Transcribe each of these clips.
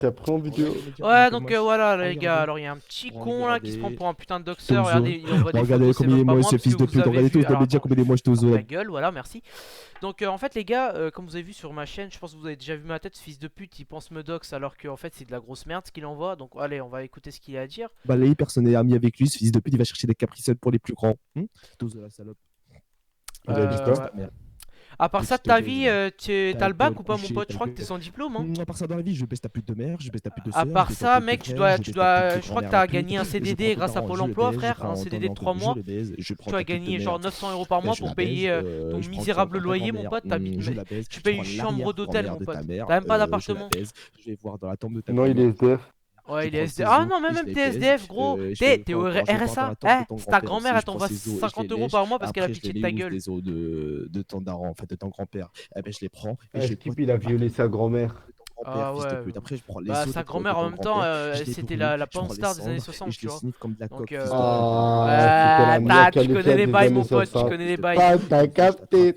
T'as pris en vidéo? Ouais, donc voilà les gars, alors il y a un petit con là qui se prend pour un putain de doxeur, regardez, il envoie des Regardez photos, c'est combien il même est pas moche moi ce parce que fils de vous pute. avez Regardez tous vu, dans les alors médias attends, combien il est moche tous ferme autres. ta gueule, voilà, merci. Donc en fait les gars, comme vous avez vu sur ma chaîne, je pense que vous avez déjà vu ma tête, ce fils de pute, il pense me dox alors qu'en fait c'est de la grosse merde ce qu'il envoie, donc allez, on va écouter ce qu'il a à dire. Bah là, personne n'est ami avec lui, ce fils de pute, il va chercher des capricelles pour les plus grands. Tous de la salope. Il a dit quoi? Ouais. À part ça de ta vie, t'as le bac ou pas mon pote? Je crois que t'es t'es sans diplôme hein. À part ça dans la vie, je baisse ta pute de mère, je baisse ta pute de À sœur, part je baisse ça, ta pute de mec, frère, je baisse ta pute de je crois que grand-mère t'as la pute, gagné un je CDD prends tes grâce à parents, Pôle je les emploi, baise, je frère, prends un ton CDD de oncle, 3 je mois. le baise, je Tu prends as ta pute de gagné genre merde, 900 € par mois je pour la payer baise, ton je prends misérable encore ta loyer, mon grand-mère, pote. je la baise, Tu je payes prends une chambre d'hôtel, l'arrière-grand-mère mon de pote. ta mère, T'as même pas je la d'appartement. baise, je vais voir dans la tombe de ta Non, il est grand-mère. SDF. Ouais, Je il est prends SDF. ses Ah os non, et je même les t'es baise. SDF, gros. Je vais T'es au voir, je vais voir dans RSA. la tombe de ton C'est ta grand-père grand-mère, aussi, elle je prends t'envoie ses os et je 50 les € lèche. par mois parce qu'elle a Après, je pitié les de ta mets où gueule. des os de ton daron, en fait, de ton grand-père. Eh ben, je les prends et Ah, je les ce type, pointe il a par violé terre sa grand-mère. de ton grand-père, Ah fils de ouais. pute. Après, je prends les Bah, os sa de grand-mère en ton même temps, grand-père, je les c'était brûle, la je prends porn les star des années cendres et 60, je tu les vois. sniffe comme de la coque, Donc, fils de pute. Ah, c'était la ouais, Mia tu connais Khalifa les des bails, années mon pote, tu 60. connais les bails. T'as capté,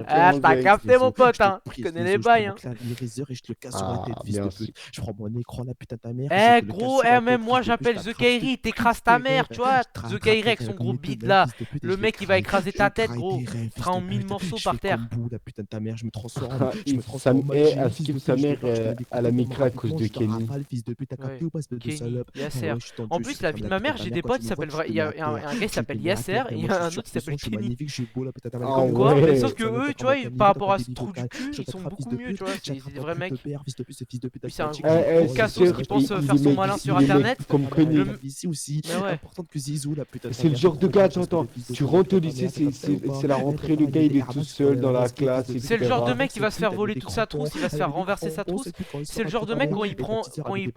Ah, mon t'as Zé. capté, mon pote, hein. Tu connais les bails, hein. Je prends mon laser et je te le casse sur la tête, Ah, fils de bien pute. sûr. Je prends mon écran, la putain de ta mère, et je Eh te le casse gros, sur la même tête, moi fils de pute. j'appelle The Kairi, t'écrases ta mère, tu vois. The Kairi avec son gros bide là. Le mec il va écraser ta tête, gros. Il fera en 1000 morceaux par terre. Comme bout, la putain de ta mère, je me transforme. Je me Ça transforme en eh, Magé, à fils skip de sa pute. Je mère débarque, je te mets des à la coups de micra à cause rapidement, de je te Kenny. rafale, fils de pute, t'as capté ou pas, espèce de Kenny, salope? Yasser. Ouais, je suis tendu, En je plus, suis la comme vie de la ma putain mère, ta j'ai mère, des quand potes, tu il me vois, s'appelle tu te il mets y a à terre. un gars qui Tu te s'appelle mets à Yasser terre, et et il y moi a je un suis autre qui sûr que s'appelle je suis Kenny. magnifique, je suis beau, la putain de ta mère. Ah Comme quoi, mais sauf ouais. que eux, tu vois, par rapport à ce trou du cul, ils sont beaucoup mieux, tu vois, c'est des vrais mecs. Fils de pute, ce fils de pute, Lui, c'est un asiatique, gros C'est cassos sûr, qui pense faire est son malin sur il est mec internet. comme Kenny. ici aussi, Mais ouais. importante que Zizou, la putain de ta C'est le mère. genre de gars, Espèce de attends, fils de tu pute, rentres au ta lycée, mère, t'as capté ou pas? c'est la rentrée, le T'as gars il est pas tout des seul dans la arnaques, classe, fils de C'est le genre de etc. mec qui va se faire voler toute sa trousse, il va se faire renverser sa trousse. C'est le genre de mec quand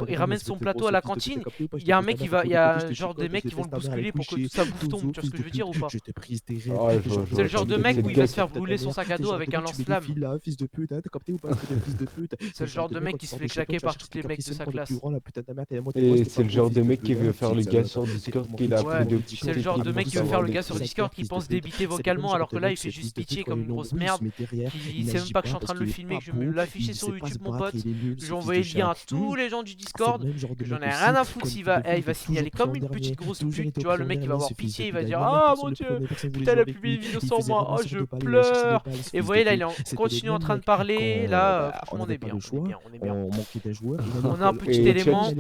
il ramène son plateau à la cantine, il y a un mec il y a genre des mecs qui vont le bousculer pour que toute sa bouffe tombe, tu vois ce que je veux dire ou pas? Je t'ai prise tes rêves. Ah, je vois, C'est le genre de mec où il va se faire c'est brûler son sac à dos avec un lance-flamme. Fils de pute, t'as capté ou pas? Fils de pute. C'est le genre de mec qui se fait claquer par tous les mecs de sa classe. Et c'est le genre de mec qui veut faire le gars sur Discord qu'il a Ouais, appris de c'est le genre de mec qui veut faire le gars sur Discord qui pense débiter vocalement alors que là il fait juste pitié comme une grosse merde. Il sait même pas que je suis en train de le filmer, que je vais me l'afficher sur YouTube, mon pote. J'ai envoyé le lien à tous les gens du Discord, que j'en ai rien à foutre s'il va, il va signaler comme une petite grosse pute, tu vois, le mec il va avoir pitié, il va dire ah mon dieu, putain elle a publié une vidéo sans moi, oh je pleure. Et vous voyez là il est en continue en train de parler, là franchement on est bien, on est bien. On a un petit élément.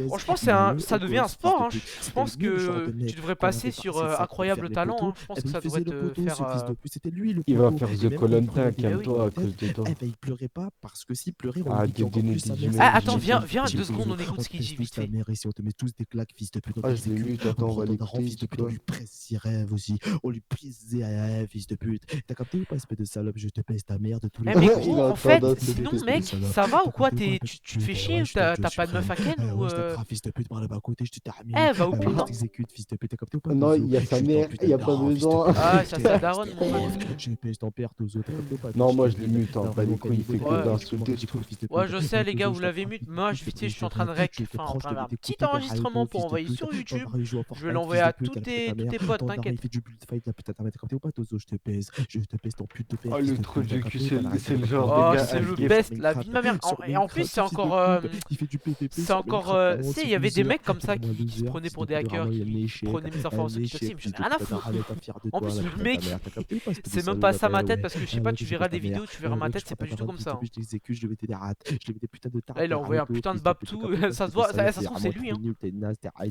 Franchement ça devient un sport, hein. Je pense que tu devrais passer sur Incroyable Talent, hein. Je pense que ça devrait te faire... Il va faire The Koh-Lanta, calme-toi à cause de toi. Eh ben il pleurait pas parce que s'il pleurait on Ah, lui dit encore Dédé, plus sa Dédé, mère. Ah attends, viens 2 secondes, on écoute ce qu'il dit vite fait. On te met tous des claques, fils de pute. Ah, je l'ai vu, attends, on va l'écouter. Fils de pute, on lui presse ses rêves aussi. On lui prise ses rêves, fils de pute. T'as capté ou pas, espèce de salope? Je te pèse ta mère de tous les Eh mais Il gros, a en fait, tendance, sinon espèce de mec, salope. ça va ou quoi? T'as capté ou pas, Tu te fais chier ou t'as pas de meuf à ken ou Ouais, je t'attrape, fils de pute, par le bas côté, je te termine. Eh va au Je putain. t'exécute, fils de pute. T'as capté ou pas? Non, Tozo? il y a sa Je suis mère, ton putain il y a de pas daron, fils de besoin. pute. Ah, ça, sa daronne, mon pote. Je pèse ton père, Tozo. T'as capté ou pas? Non, moi je l'ai mute, hein, pas les couilles, il fait que Ouais. d'insulter, je trouve. Ouais je sais les gars, vous l'avez mute, moi je suis en train de rec, enfin en train de faire un petit enregistrement pour envoyer sur YouTube. Je vais l'envoyer à tous tes potes, t'inquiète. Il fait du bullfight, la putain, t'as capté ou pas, Tozo? Je te pèse ton pute de père. Oh, le trou du cul, c'est le genre Oh de gars. c'est le à best, la vie de ma mère. Et en plus c'est encore... C'est encore... Tu sais, il y avait des mecs comme ça qui se prenaient pour des hackers, qui prenaient mes informations qui mais j'en ai rien à foutre. En plus le mec, c'est même pas ça ma tête parce que je sais pas, tu verras des vidéos, tu verras ma tête, c'est pas du tout comme ça. Hein. Là il a envoyé un putain de babtou, ça se voit, ça se trouve c'est lui hein.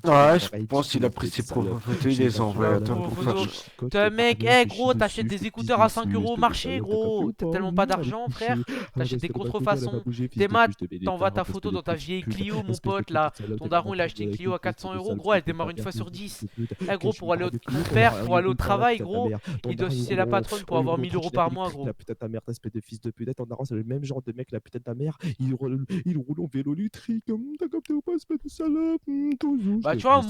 Ouais, je pense qu'il a pris ses propres photos, il les a envoyés à toi pour faire. T'es mec, eh gros, t'achètes des écouteurs à 5 € au marché gros, t'as tellement pas d'argent frère, t'achètes des contrefaçons, tes maths, t'envoies ta photo dans ta vieille Clio mon pote là, ton daron il a acheté une Clio à 400 €, gros elle démarre une fois sur 10. Eh gros pour aller au travail gros, il doit sucer la patronne pour avoir 1000 € par mois gros. La putain de ta mère, espèce de fils de pute, ton daron c'est le même genre de mec, la putain de ta mère, il roule en vélo électrique, t'as capté ou pas, espèce de salope, bah tu vois, au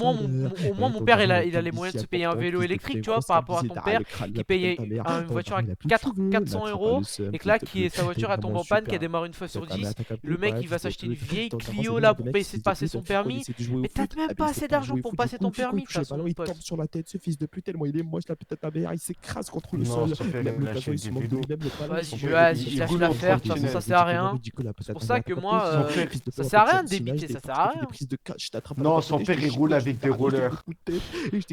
moins mon père il a les moyens de se payer un vélo électrique, tu vois, par rapport à ton père qui payait une voiture à 400 € et que là qui est sa voiture elle tombe en panne, qui démarre une fois sur 10. Le mec il va s'acheter une vieille Clio là pour essayer de passer son permis, mais t'as même pas assez d'argent pour passer ton permis de toute façon mon il pote. tombe sur la tête, ce fils de pute, tellement il est moche, la putain de ta mère, il s'écrase contre le Non, sol, ça fait même le lâcher plateau il des se manque de vidéos. lui-même, le palais, Vas-y je lâche l'affaire, de toute façon ça sert à rien. rien. C'est pour ça que moi, ça sert à rien de débiter, ça sert à rien. Non, son père il roule avec des rollers.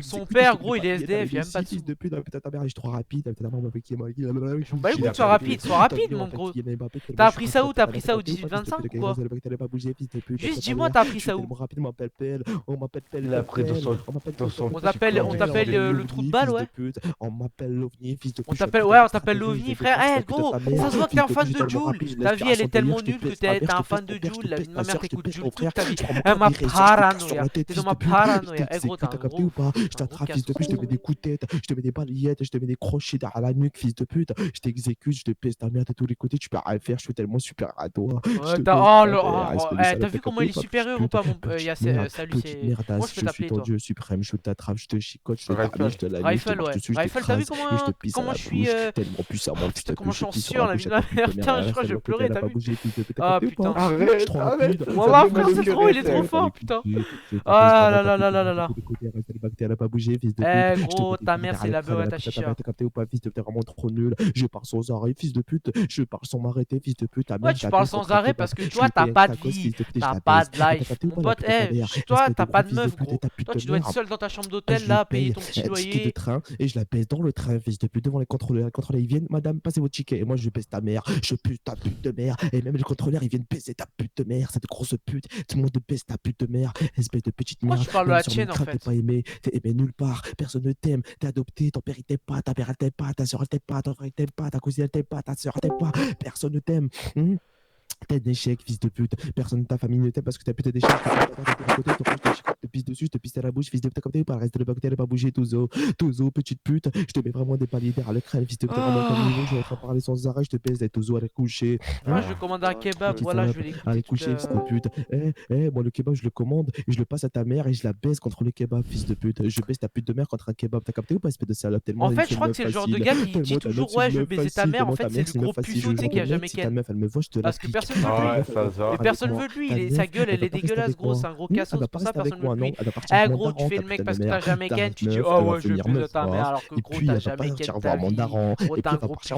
Son père, gros, il est SDF, il a même pas de sous. Bah écoute, sois rapide, mon gros. T'as appris ça où? T'as appris ça au 18-25 ou quoi? Juste dis-moi, t'as appris ça où? Il a pris dans son. On t'appelle le trou de balle, ouais. On m'appelle l'OVNI, fils de pute. On t'appelle l'OVNI, frère. Eh, gros, ça se voit que t'es un fan de Jul. Ta vie, elle est tellement nulle que t'es un fan de Jul. La vie de ma mère t'écoute Jul toute ta vie. Eh, ma paranoïa. T'es dans ma paranoïa. Eh, gros, t'as un gros. Je t'attrape, fils de pute, je te mets des coups de tête, je te mets des balayettes, je te mets des crochets derrière la nuque, fils de pute. Je t'exécute, je te pèse ta mère de tous les côtés, tu peux rien faire, je suis tellement super à toi. T'as vu comment il est supérieur ou pas, mon. Salut, c'est. Moi, je peux t'appeler, toi. Dieu suprême, je t'attrape, je te chicote, je te termine, je te la Rifle, ouais. Rifle, t'as vu comment je suis. Tellement puissant, putain, comment je suis en sueur, la vie de ma mère. Putain, je crois que je vais pleurer, t'as vu? Ah putain. Arrête. Wallah, frère, c'est trop, il est trop fort, putain. Ah là là là là là là. Eh, gros, ta mère, c'est la beurre ta chicha. T'es vraiment trop nul. Je parle sans arrêt, fils de pute. Je parle sans m'arrêter, fils de pute. Ouais, tu parles sans arrêt parce que toi, t'as pas de vie. T'as pas de life. Mon pote, toi, t'as pas de meuf, gros. Toi, tu dois être seul dans ta chambre d'hôtel, là, payer ton petit loyer. Et je la baisse dans le train, fils de pute, devant les contrôleurs. Les contrôleurs, ils viennent, madame, passez votre ticket. Et moi, je baisse ta mère. Je pute ta pute de mère. Et même les contrôleurs, ils viennent baiser ta pute de mère. Cette grosse pute. Tout le monde te baisse ta pute de mère. Espèce de petite merde. Moi, je parle de la tienne, en fait. T'es pas aimé. T'es aimé nulle part. Personne ne t'aime. T'es adopté. Ton père, il t'aime pas. Ta mère, elle t'aime pas. Ta soeur, elle t'aime pas. Ton frère, il t'aime pas. Ta cousine, elle t'aime pas. Ta soeur, elle t'aime pas. Personne ne t'aime. T'es un échec, fils de pute. Personne de ta famille ne t'aime parce que t'as putain d'échec. Je te pisse dessus, je te pisse à la bouche, fils de pute. Comme t'es pas, reste de l'époque, t'allais pas bouger, Touzo, petite pute. Je te mets vraiment des paliers derrière le crâne, fils de pute. Je vais te parler sans arrêt, je te pèse, Touzo, allez coucher. Moi, je commande un kebab, voilà, je vais l'écouter. Allez coucher, fils de pute. Moi, le kebab, je le commande et je le passe à ta mère et je la baisse contre le kebab, fils de pute. Je baisse ta pute de mère contre un kebab. T'as capté ou pas, espèce de salope? En fait, je crois que c'est le genre de gars qui dit toujours, ouais, je vais baiser ta mère. En fait, c'est le gros puceau, tu sais, qui a jamais ken. Parce que personne veut lui. Mais personne veut de lui, sa gueule, elle est dégueulasse, gros. C'est un gros cassos, c'est pour ça personne veut de lui. Eh, gros, tu fais le mec parce que t'as jamais ken, tu dis, oh ouais, je vais baiser ta mère, alors que gros, t'as jamais ken ta vie. Gros, t'as un gros puceau.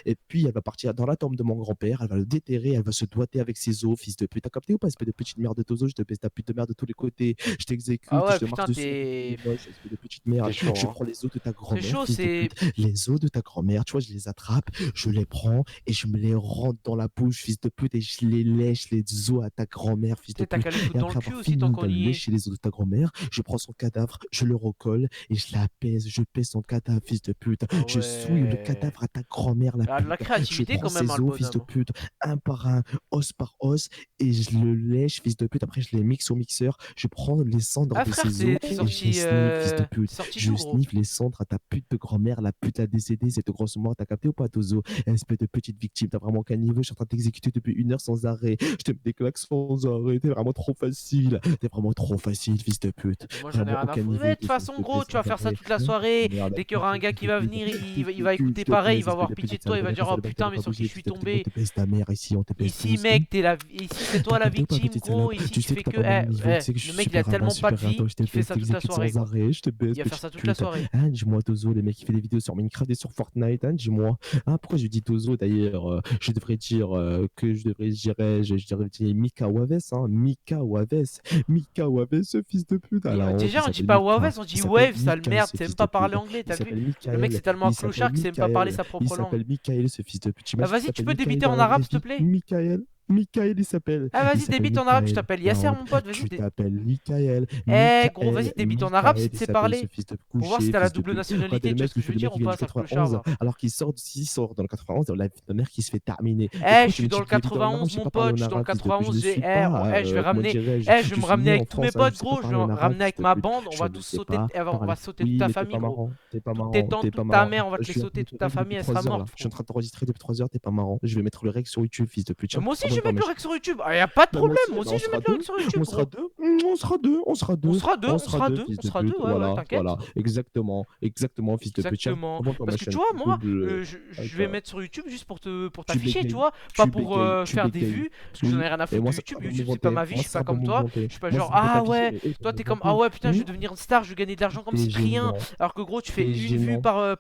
Et puis elle va partir dans la tombe de mon grand-père, elle va le déterrer, elle va se doiter avec ses os, fils de pute. T'as capté ou pas, espèce de petite merde de Tozo? Je te baisse ta pute de merde de tous les côtés, je t'exécute, je te marche dessus. Espèce de petite merde, je prends les os de ta grand-mère. C'est chaud, c'est. Les os de ta grand-mère, tu vois, je les attrape, je les prends et je me les rentre dans la bouche, fils de pute, et je les lèche les os à ta grand-mère, fils de pute. T'as qu'à les foutre dans le cul aussi tant qu'on y est. Lécher les os de ta grand-mère, je prends son cadavre, je le recolle et je la pèse, je pèse son cadavre, fils de pute. Je souille le cadavre à ta grand-mère, la créativité quand même, os, fils de pute, un par un, os par os, et je le lèche, fils de pute. Après, je les mixe au mixeur, je prends les cendres de ses os et je sniffe, fils de pute. Je sniffe les cendres à ta pute de grand-mère, la pute a décédé, cette grosse mort. T'as capté ou pas, Tozo? Espèce de petite victime, t'as vraiment qu'un niveau. Je suis en train de t'exécuter depuis 1 heure sans arrêt. Je te mets des claques sans arrêt. T'es vraiment trop facile. T'es vraiment trop facile, fils de pute. Moi j'en ai rien à foutre. De toute façon, gros, tu vas faire ça toute la soirée. Dès qu'il y aura un gars qui va venir, il va écouter pareil, il va avoir pitié de toi, il va dire, oh putain, mais sur qui je suis tombé. Ici, mec, ici c'est toi la victime, gros. Ici tu fais que. Le mec il a tellement pas de vie qu'il fait ça toute la soirée. Il va faire ça toute la soirée. Dis-moi, Tozo, les mecs qui fait des vidéos sur Minecraft et sur Fortnite, dis-moi. Pourquoi je dis Tozo d'ailleurs? Je devrais dire que je devrais dire Mika Waves, Mika Waves, ce fils de pute. Déjà, on dit pas Waves, on dit Wave, sale merde, c'est même pas parler anglais, t'as vu? Le mec c'est tellement un clochard qu'il sait même pas parler sa propre langue. Il s'appelle Michael, ce fils de pute. Vas-y, tu peux débiter en arabe, s'il te plaît? Michael, il s'appelle. Vas-y, débite en arabe, je t'appelle Yasser, mon pote. Vas-y. Tu t'appelles Michael. Gros, vas-y, débite en arabe si tu sais parler. Pour voir si t'as la double nationalité, tu vois ce que je veux dire ou pas, ça clochard. Alors qu'il sort dans le 91, la vie de mère qui se fait terminer. Je suis dans le 91, mon pote, je suis dans le 91. Je vais ramener. Je vais me ramener avec tous mes potes, gros. Je vais me ramener avec ma bande. On va tous sauter. On va sauter toute ta famille, gros. Tes tantes, toute ta mère, on va te les sauter, toute ta famille, elle sera morte. Je suis en train de t'enregistrer depuis 3 heures, t'es pas marrant. Je vais mettre le rec sur YouTube, fils de pute. Moi aussi, je je vais mettre le rec sur YouTube. Ah, y a pas de problème, moi aussi je vais mettre le rec sur YouTube. On sera deux, on sera deux, On sera deux, ouais, t'inquiète. Voilà, exactement, fils de pute. Exactement. Comment Parce que tu vois, moi, je vais mettre sur YouTube juste pour t'afficher, tu vois, pas pour faire des vues, parce que j'en ai rien à foutre de YouTube. YouTube, c'est pas ma vie, je suis pas comme toi. Je suis pas genre, ah ouais, toi t'es comme, ah ouais, putain, je vais devenir une star, je vais gagner de l'argent comme Cyprien. Alors que gros, tu fais une vue par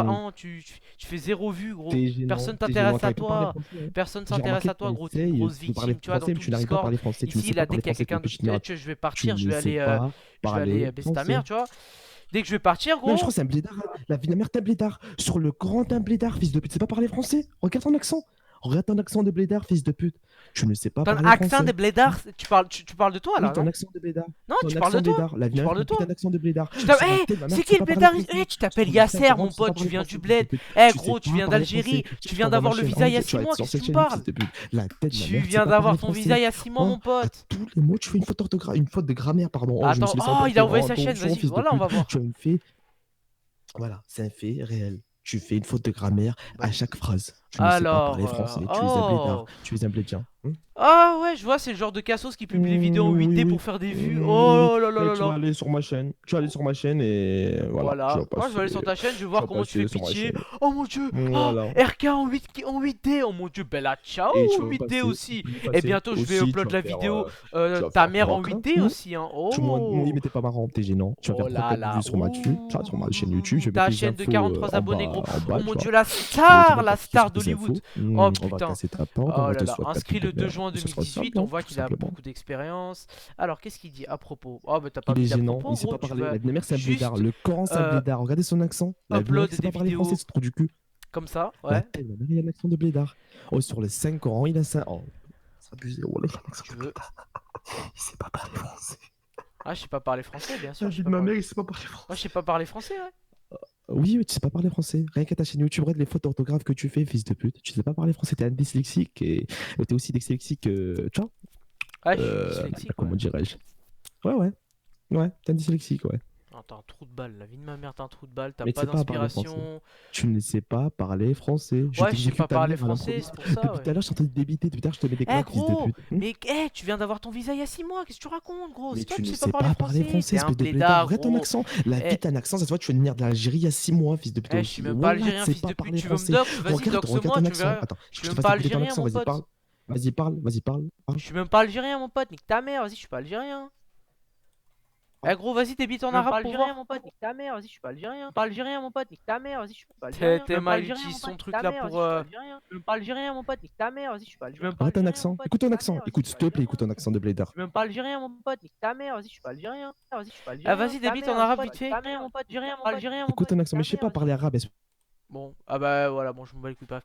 an, tu fais 0 vue, gros. Personne t'intéresse à toi. Personne s'intéresse à toi, gros. T'es une grosse victime, tu vois, dans tout Discord. Ici, là, dès qu'il y a quelqu'un de. Je vais partir, je vais aller baisser ta mère, tu vois. Dès que je vais partir, gros. Non, je crois que c'est un blédard. La vie de la mère, t'es un blédard. Sur le grand un blédard, fils de pute. Tu sais pas parler français? Regarde ton accent. Regarde ton accent de blédard, fils de pute. Tu ne sais pas parler français. Ton accent de blédard, tu parles de toi là? Oui, ton accent de blédard. Non, tu parles de toi. La vie Tu parles de toi. un accent de blédard. C'est qui le blédard? Tu t'appelles Yasser, mon pote, tu viens du bled. Eh gros, tu viens d'Algérie. Tu viens d'avoir le visa il y a 6 mois, qu'est-ce que tu parles? Tu viens d'avoir ton visa il y a 6 mois, mon pote. Tous les mots, tu fais une faute d'orthographe, une faute de grammaire, pardon. Attends, oh, il a envoyé sa chaîne, vas-y, voilà, on va voir. Tu as une fait. Voilà, c'est un fait réel. Tu fais une faute de grammaire à chaque phrase. Tu ne sais pas parler français, tu es un blédard, tu es un blédien. Ah ouais, je vois, c'est le genre de cassos qui publie les vidéos en 8D pour faire des vues. Oh là là là Tu vas là. aller sur ma chaîne. Tu vas aller sur ma chaîne et voilà. Moi je vais aller sur ta chaîne, je vais voir comment tu fais pitié. Oh mon dieu. Voilà. RK en 8D. Oh mon dieu, bella ciao. 8D aussi. Et bientôt je vais upload la vidéo ta mère en 8D aussi. Oui, mais t'es pas marrant, t'es gênant. Tu vas faire trop de vues sur ma chaîne YouTube. Ta chaîne de 43 abonnés, gros. Oh mon dieu, la star d'Hollywood. Oh putain. Oh là là, inscrit le 2 juin 2018, on voit qu'il a beaucoup d'expérience. Alors, qu'est-ce qu'il dit à propos? Oh, bah t'as pas dit à gênant, propos, il sait gros, pas tu parler. vas La vie de mère, c'est un juste, blédard. Le Coran, c'est un blédard. Regardez son accent. La vie de mère, upload c'est des pas parler vidéos. français, c'est trop du cul. Comme ça, La ouais. tête, la mère, il a l'accent de blédard. Oh, sur les 5 Corans, il a ça. Oh, c'est abusé. Oh là, il a l'accent de blédard. Il sait pas parler français. Ah, je sais pas parler français, bien sûr. La vie de ma mère, il sait pas parler français. Moi, je sais pas parler français, ouais. Oui, tu sais pas parler français. Rien qu'à ta chaîne YouTube, regarde les fautes d'orthographe que tu fais, fils de pute. Tu sais pas parler français, t'es un dyslexique et t'es aussi dyslexique, tu vois. Ouais, je suis dyslexique. Comment dirais-je? Ouais. Ouais, t'es un dyslexique, ouais. Non, t'as un trou de balle, la vie de ma mère, t'as un trou de balle, t'as Mais pas tu sais pas parler d'inspiration. Tu ne sais pas parler français. Ouais, je sais pas parler français, c'est pour ça. Depuis tout à l'heure, je suis en train de débiter. Depuis tout à l'heure, je te mets des claques, fils de gros, pute. mais tu viens d'avoir ton visa il y a 6 mois, qu'est-ce que tu racontes, gros? Mais C'est toi tu qui ne sais sais pas parler français, espèce de blédard. Regarde ton accent. La vie, t'as un accent, ça se voit, tu viens de venir d'Algérie il y a 6 mois, fils de pute. Je suis même pas algérien, fils de pute, tu veux me dox? Vas-y, doxe-moi, tu verras. Je suis même pas algérien, mon pote. Vas-y, parle. Je suis même pas algérien, mon pote, nique ta mère, vas-y, je suis pas algérien. Eh gros, vas-y, débite en arabe pour voir. Mon pote, nique ta mère, vas-y, je suis pas algérien. Pas algérien, mon pote, nique ta mère, vas-y, je suis pas algérien. T'es mal utilisé son truc là pour. Même pas algérien, mon pote, nique ta mère, vas-y, je suis pas algérien. Arrête ton accent. Écoute ton accent. Écoute, s'il te plaît, écoute ton accent de blédard. Même pas algérien, mon pote, nique ta mère, vas-y, je suis pas algérien. Vas-y, je suis pas algérien. Ah, vas-y, débite en arabe vite fait. Mon pote, algérien, mon pote. Écoute ton accent, mais je sais pas parler arabe. Bon, ah bah voilà, bon, je me bats les couilles pas.